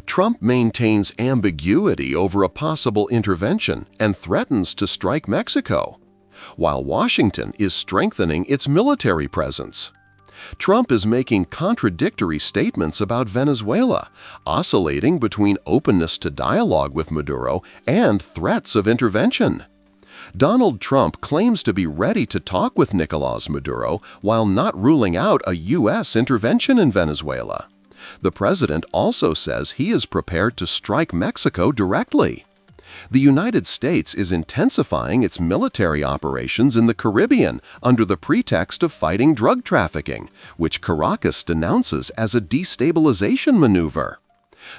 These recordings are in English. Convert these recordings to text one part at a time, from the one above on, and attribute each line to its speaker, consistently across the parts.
Speaker 1: Trump maintains ambiguity over a possible intervention and threatens to strike Mexico, while Washington is strengthening its military presence. Trump is making contradictory statements about Venezuela, oscillating between openness to dialogue with Maduro and threats of intervention. Donald Trump claims to be ready to talk with Nicolás Maduro while not ruling out a U.S. intervention in Venezuela. The president also says he is prepared to strike Mexico directly. The United States is intensifying its military operations in the Caribbean under the pretext of fighting drug trafficking, which Caracas denounces as a destabilization maneuver.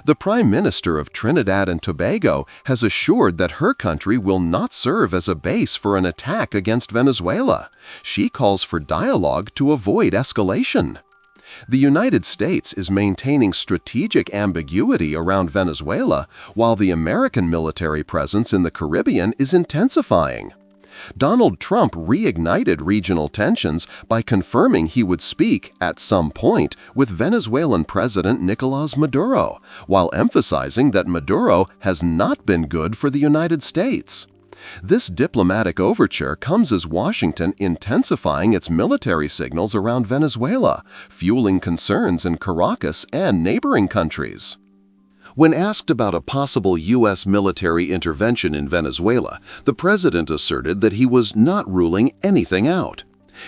Speaker 1: The Prime Minister of Trinidad and Tobago has assured that her country will not serve as a base for an attack against Venezuela. She calls for dialogue to avoid escalation. The United States is maintaining strategic ambiguity around Venezuela, while the American military presence in the Caribbean is intensifying. Donald Trump reignited regional tensions by confirming he would speak, at some point, with Venezuelan President Nicolás Maduro, while emphasizing that Maduro has not been good for the United States. This diplomatic overture comes as Washington intensifying its military signals around Venezuela, fueling concerns in Caracas and neighboring countries. When asked about a possible U.S. military intervention in Venezuela, the president asserted that he was not ruling anything out.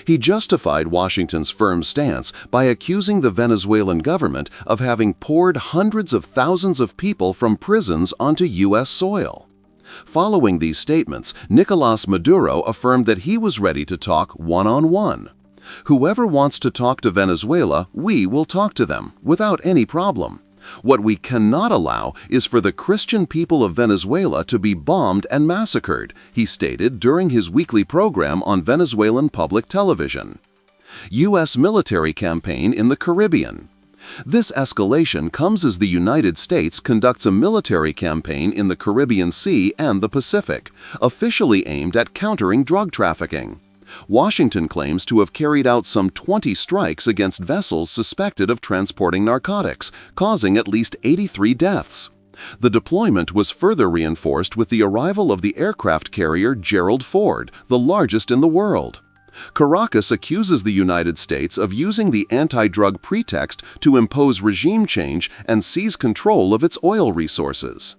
Speaker 1: He justified Washington's firm stance by accusing the Venezuelan government of having poured hundreds of thousands of people from prisons onto U.S. soil. Following these statements, Nicolás Maduro affirmed that he was ready to talk one-on-one. "Whoever wants to talk to Venezuela, we will talk to them, without any problem. What we cannot allow is for the Christian people of Venezuela to be bombed and massacred," he stated during his weekly program on Venezuelan public television. U.S. military campaign in the Caribbean. This escalation comes as the United States conducts a military campaign in the Caribbean Sea and the Pacific, officially aimed at countering drug trafficking. Washington claims to have carried out some 20 strikes against vessels suspected of transporting narcotics, causing at least 83 deaths. The deployment was further reinforced with the arrival of the aircraft carrier Gerald Ford, the largest in the world. Caracas accuses the United States of using the anti-drug pretext to impose regime change and seize control of its oil resources.